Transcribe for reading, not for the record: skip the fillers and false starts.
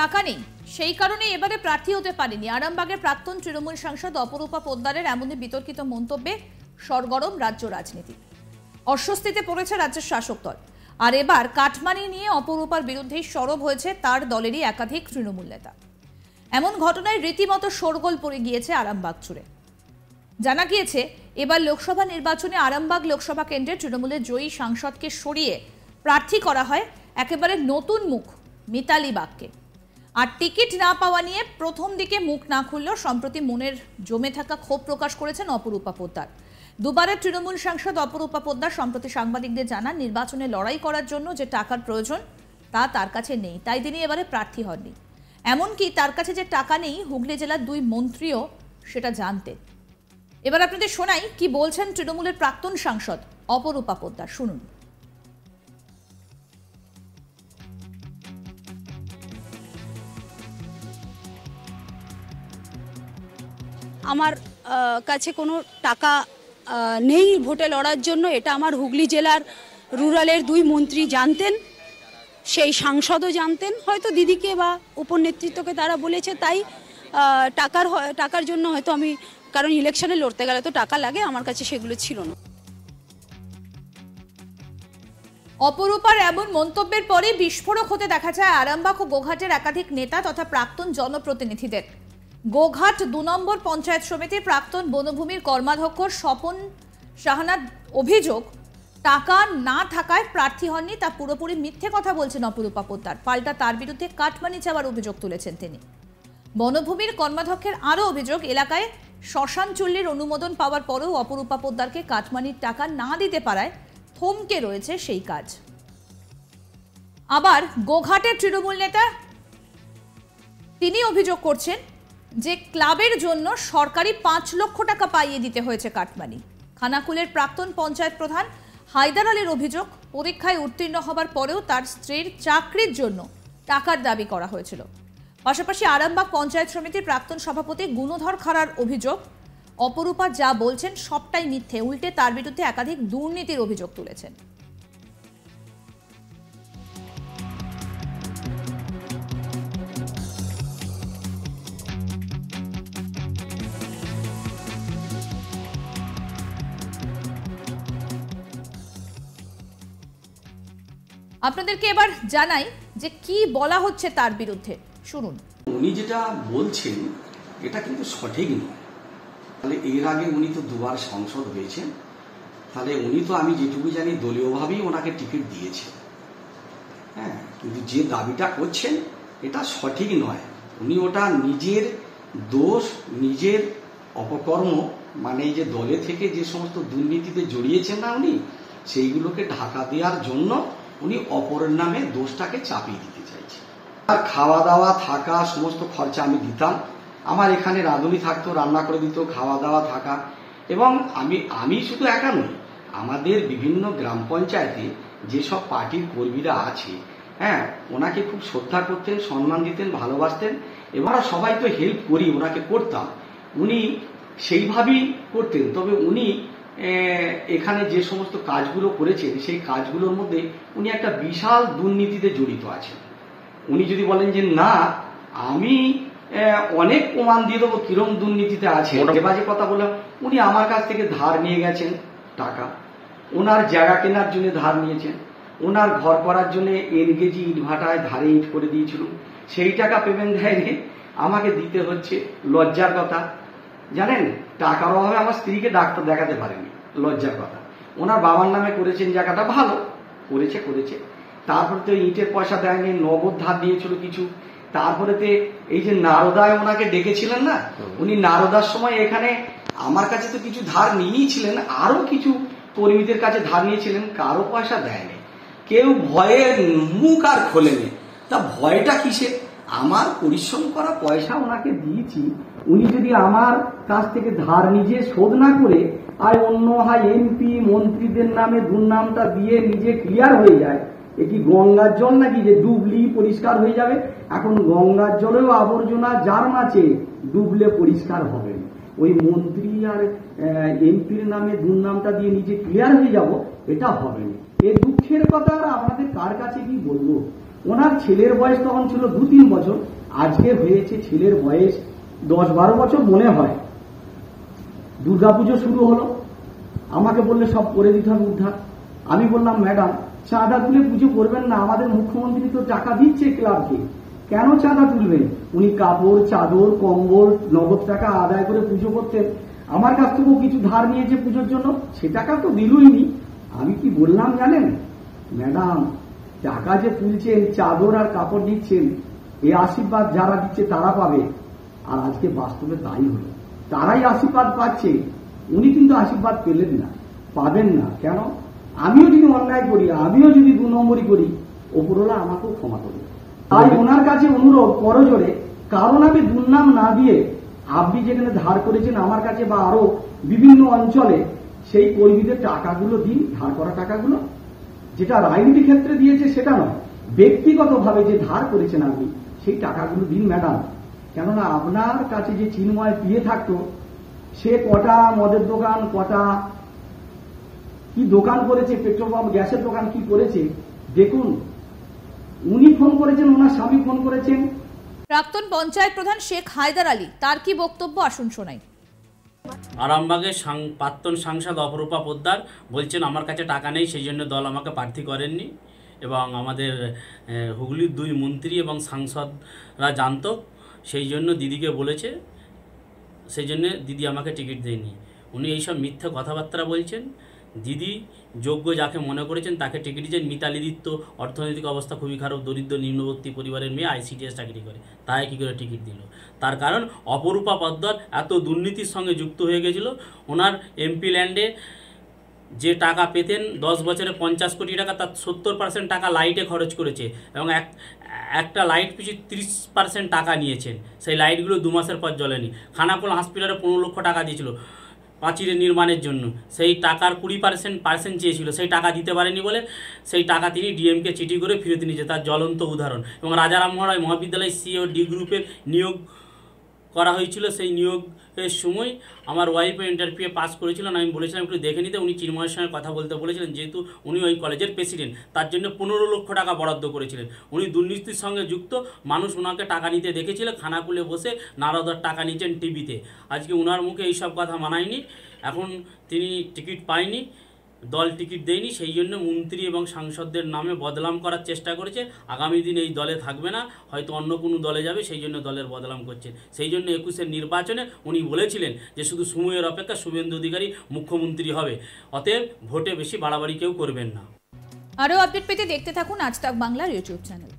টাকা নেই, সেই কারণে এবারে প্রার্থী হতে পারেনি। আরামবাগের প্রাক্তন তৃণমূল সাংসদ অপরূপা পোদ্দারের এমনই বিতর্কিত মন্তব্যে সরগরম রাজ্য রাজনীতি। অস্বস্তিতে পড়েছে রাজ্যের শাসক দল। আর এবার কাটমানি নিয়ে অপরূপার বিরুদ্ধেই সরব হয়েছে তার দলেরই একাধিক তৃণমূল নেতা। এমন ঘটনায় রীতিমতো শোরগোল পড়ে গিয়েছে আরামবাগ জুড়ে। জানা গিয়েছে, এবার লোকসভা নির্বাচনে আরামবাগ লোকসভা কেন্দ্রে তৃণমূলের জয়ী সাংসদকে সরিয়ে প্রার্থী করা হয় একেবারে নতুন মুখ মিতালি বাগকে। আর টিকিট না পাওয়া নিয়ে প্রথম দিকে মুখ না খুললেও সম্প্রতি মনের জমে থাকা ক্ষোভ প্রকাশ করেছেন অপরূপা পোদ্দার। দুবারের তৃণমূল সাংসদ অপরূপা পোদ্দার সম্প্রতি সাংবাদিকদের জানান, নির্বাচনে লড়াই করার জন্য যে টাকার প্রয়োজন তা তার কাছে নেই, তাই তিনি এবারে প্রার্থী হননি। এমনকি তার কাছে যে টাকা নেই, হুগলি জেলার 2 মন্ত্রীও সেটা জানতেন। এবার আপনাদের শোনাই কি বলছেন তৃণমূলের প্রাক্তন সাংসদ অপরূপা পোদ্দার, শুনুন। আমার কাছে কোনো টাকা নেই ভোটে লড়ার জন্য, এটা আমার হুগলি জেলার রুরালের 2 মন্ত্রী জানতেন, সেই সাংসদও জানতেন। হয়তো দিদিকে বা উপনেতৃত্বকে তারা বলেছে, তাই টাকার জন্য হয়তো আমি, কারণ ইলেকশনে লড়তে গেলে তো টাকা লাগে, আমার কাছে সেগুলো ছিল না। অপরূপার এমন মন্তব্যের পরে বিস্ফোরক হতে দেখা যায় আরামবাগ ও গোঘাটের একাধিক নেতা তথা প্রাক্তন জনপ্রতিনিধিদের। গোঘাট 2 নম্বর পঞ্চায়েত সমিতির প্রাক্তন বনভূমির কর্মাধ্যক্ষ স্বপন শাহানার অভিযোগ, টাকা না থাকায় প্রার্থী হননি তা পুরোপুরি মিথ্যে কথা বলছেন অপরূপা পোদ্দার। পাল্টা তার বিরুদ্ধে কাটমানি চাওয়ার অভিযোগ তুলেছেন তিনি। বনভূমির কর্মাধ্যক্ষের আরও অভিযোগ, এলাকায় শ্মশান চুল্লির অনুমোদন পাওয়ার পরেও অপরূপা পোদ্দারকে কাটমানির টাকা না দিতে পারায় থমকে রয়েছে সেই কাজ। আবার গোঘাটের তৃণমূল নেতা তিনি অভিযোগ করছেন যে ক্লাবের জন্য সরকারি 5 লক্ষ টাকা পাইয়ে দিতে হয়েছে কাটমানি। খানাকুলের প্রাক্তন পঞ্চায়েত প্রধান হায়দার আলীর অভিযোগ, পরীক্ষায় উত্তীর্ণ হবার পরেও তার স্ত্রীর চাকরির জন্য টাকার দাবি করা হয়েছিল। পাশাপাশি আরামবাগ পঞ্চায়েত সমিতির প্রাক্তন সভাপতি গুণধর খাড়ার অভিযোগ, অপরূপা যা বলছেন সবটাই মিথ্যে, উল্টে তার বিরুদ্ধে একাধিক দুর্নীতির অভিযোগ তুলেছেন। আপনাদেরকে এবার জানাই যে কি বলা হচ্ছে তার বিরুদ্ধে, শুনুন। উনি যেটা বলছেন এটা কিন্তু সঠিক নয়। তাহলে এর আগে উনি তো 2বার সংসদ হয়েছেন, তাহলে উনি তো, আমি যেটুকু জানি, দলীয়ভাবেই ওনাকে টিকিট দিয়েছে। হ্যাঁ, কিন্তু যে দাবিটা করছেন এটা সঠিক নয়। উনি ওটা নিজের দোষ, নিজের অপকর্ম, মানে যে দলে থেকে যে সমস্ত দুর্নীতিতে জড়িয়েছেন না উনি, সেইগুলোকে ঢাকা দেওয়ার জন্য উনি অপরের নামে দোষটাকে চাপিয়ে দিতে চাইছে। আর খাওয়া দাওয়া থাকা সমস্ত খরচা আমি দিতাম, আমার এখানে রাঁধুনি থাকতো, রান্না করে দিত, খাওয়া দাওয়া থাকা। এবং আমি শুধু একা নই, আমাদের বিভিন্ন গ্রাম পঞ্চায়েতে যেসব পার্টির কর্মীরা আছে, হ্যাঁ, ওনাকে খুব শ্রদ্ধা করতেন, সম্মান দিতেন, ভালোবাসতেন। এবং সবাই তো হেল্প করি, ওনাকে করতাম, উনি সেইভাবেই করতেন। তবে উনি এখানে যে সমস্ত কাজগুলো করেছেন সেই কাজগুলোর মধ্যে উনি একটা বিশাল দুর্নীতিতে জড়িত আছেন। উনি যদি বলেন যে না, আমি অনেক প্রমাণ দিয়ে দেবো কিরম দুর্নীতিতে আছে, যে বাজে কথা বললাম, উনি আমার কাছ থেকে ধার নিয়ে গেছেন টাকা, ওনার জায়গা কেনার জন্য ধার নিয়েছেন, ওনার ঘর করার জন্য এনগেজি ইট ভাটায় ধারে ইট করে দিয়েছিল, সেই টাকা পেমেন্ট দেয়নি, আমাকে দিতে হচ্ছে। লজ্জার কথা, জানেন, টাকার অভাবে আমার স্ত্রীকে ডাক্তার দেখাতে পারেনি, লজ্জার কথা। ওনার বাবার নামে করেছেন জায়গাটা, ভালো করেছে। তারপরে তো ইটের পয়সা দেয়নি, নগদ ধার দিয়েছিল কিছু। তারপরে এই যে নারদায় ওনাকে ডেকেছিলেন না, উনি নারদার সময় এখানে আমার কাছে তো কিছু ধার নিয়েছিলেন, আরো কিছু কর্মীদের কাছে ধার নিয়েছিলেন, কারো পয়সা দেয়নি, কেউ ভয়ে মুখ আর খোলেনি। তা ভয়টা কিসে? আমার পরিশ্রম করা পয়সা ওনাকে দিয়েছি, উনি যদি আমার কাছ থেকে ধার নিজে শোধ না করে আর অন্য এমপি মন্ত্রীদের নামে দুর্নামটা দিয়ে নিজে ক্লিয়ার হয়ে যায়, এ কি গঙ্গার জল নাকি যে ডুবলি পরিষ্কার হয়ে যাবে? এখন গঙ্গার জলেও আবর্জনা জার্ম আছে, ডুবলে পরিষ্কার হবে না। ওই মন্ত্রী আর এমপির নামে দুর্নামটা দিয়ে নিজে ক্লিয়ার হয়ে যাব, এটা হবে না। এই দুঃখের কথা আপনাদের কার কাছে কি বলবো? ওনার ছেলের বয়স তখন ছিল 2-3 বছর, আজকে হয়েছে ছেলের বয়স 10-12 বছর মনে হয়। দুর্গাপুজো শুরু হলো, আমাকে বললে সব করে দিতে হবে উদ্ধার। আমি বললাম ম্যাডাম চাঁদা তুলে পুজো করবেন না, আমাদের মুখ্যমন্ত্রী তো টাকা দিচ্ছে ক্লাবকে, কেন চাঁদা তুলবেন? উনি কাপড় চাদর কম্বল নগদ টাকা আদায় করে পুজো করতেন, আমার কাছ থেকেও কিছু ধার নিয়েছে পুজোর জন্য, সে টাকা তো দিলই নি। আমি কি বললাম জানেন ম্যাডাম, টাকা যে তুলছেন চাদর আর কাপড় দিচ্ছেন, এই আশীর্বাদ যারা দিচ্ছে তারা পাবে। আর আজকে বাস্তবে তাই হলো, তারাই আশীর্বাদ পাচ্ছে, উনি কিন্তু আশীর্বাদ পেলেন না, পাবেন না। কেন? আমিও যদি অন্যায় করি, আমিও যদি 2 নম্বরই করি, ওপরওয়ালা আমাকেও ক্ষমা করবে। তাই ওনার কাছে অনুরোধ করজোরে, কারণ আমি দুর্নাম না দিয়ে আপনি যেখানে ধার করেছেন আমার কাছে বা আরো বিভিন্ন অঞ্চলে, সেই কর্মীদের টাকাগুলো দিন, ধার করা টাকাগুলো। যেটা রাজনীতি ক্ষেত্রে দিয়েছে সেটা নয়, ব্যক্তিগতভাবে যে ধার করেছেন আপনি সেই টাকাগুলো দিন ম্যাডাম। কেননা আপনার কাছে যে চিন্ময় পিয়ে থাকতো, সে কটা মদের দোকান, কটা কি দোকান করেছে, পেট্রোল পাম্প গ্যাসের দোকান কি করেছে দেখুন। উনি ফোন করেছেন, ওনার স্বামী ফোন করেছেন। প্রাক্তন পঞ্চায়েত প্রধান শেখ হায়দার আলী, তার কি বক্তব্য আসুন শোনাই। আরামবাগের প্রাক্তন সাংসদ অপরূপা পোদ্দার বলছেন আমার কাছে টাকা নেই, সেই জন্য দল আমাকে প্রার্থী করেননি, এবং আমাদের হুগলির 2 মন্ত্রী এবং সাংসদরা জানতো, সেই জন্য দিদিকে বলেছে, সেই জন্য দিদি আমাকে টিকিট দেয়নি। উনি এইসব মিথ্যে কথাবার্তা বলছেন। দিদি যোগ্য যাকে মনে করেছেন তাকে টিকিট দিয়েছেন। মিতালি দিত্য অর্থনৈতিক অবস্থা খুবই খারাপ, দরিদ্র নিম্নবর্তী পরিবারের মেয়ে, ICDS চাকরি করে, তাই কী করে টিকিট দিল? তার কারণ অপরূপা পোদ্দার এত দুর্নীতির সঙ্গে যুক্ত হয়ে গেছিল। ওনার এমপি ল্যান্ডে যে টাকা পেতেন 10 বছরে 50 কোটি টাকা, তার 70% টাকা লাইটে খরচ করেছে, এবং একটা লাইট পিছু 30% টাকা নিয়েছেন। সেই লাইটগুলো 2 মাসের পর জ্বলেনি। খানাকুল হসপিটালে 15 লক্ষ টাকা দিয়েছিল প্রাচীরের নির্মাণের জন্য, সেই টাকার 20% চেয়েছিল, সেই টাকা দিতে পারেনি বলে সেই টাকা তিনি ডিএমকে চিঠি করে ফিরত নিয়েছে, তার জ্বলন্ত উদাহরণ। এবং রাজারামমোহন রায় মহাবিদ্যালয় CEO ডি গ্রুপের নিয়োগ করা হয়েছিল, সেই নিয়োগের সময় আমার ওয়াইফও ইন্টারভিউ পাস করেছিলেন। আমি বলেছিলাম একটু দেখে নিতে, উনি চিন্ময়ের সঙ্গে কথা বলতে বলেছিলেন, যেহেতু উনি ওই কলেজের প্রেসিডেন্ট, তার জন্য 15 লক্ষ টাকা বরাদ্দ করেছিলেন। উনি দুর্নীতির সঙ্গে যুক্ত, মানুষ ওনাকে টাকা নিতে দেখেছিল, খানাকুলে বসে নারদার টাকা নিয়েছেন টিভিতে। আজকে ওনার মুখে এইসব কথা মানায়নি, এখন তিনি টিকিট পায়নি, দল টিকিট দেয়নি, সেই জন্য মন্ত্রী এবং সাংসদদের নামে বদনাম করার চেষ্টা করেছে। আগামী দিন এই দলে থাকবে না, হয়তো অন্য কোনো দলে যাবে, সেই জন্য দলের বদনাম করছে। সেই জন্য 21-এর নির্বাচনে উনি বলেছিলেন যে শুধু সময়ের অপেক্ষা, শুভেন্দু অধিকারী মুখ্যমন্ত্রী হবে, অতএব ভোটে বেশি বাড়াবাড়ি কেউ করবেন না। আরও আপডেট পেতে দেখতে থাকুন আজ তাক বাংলার ইউটিউব চ্যানেল।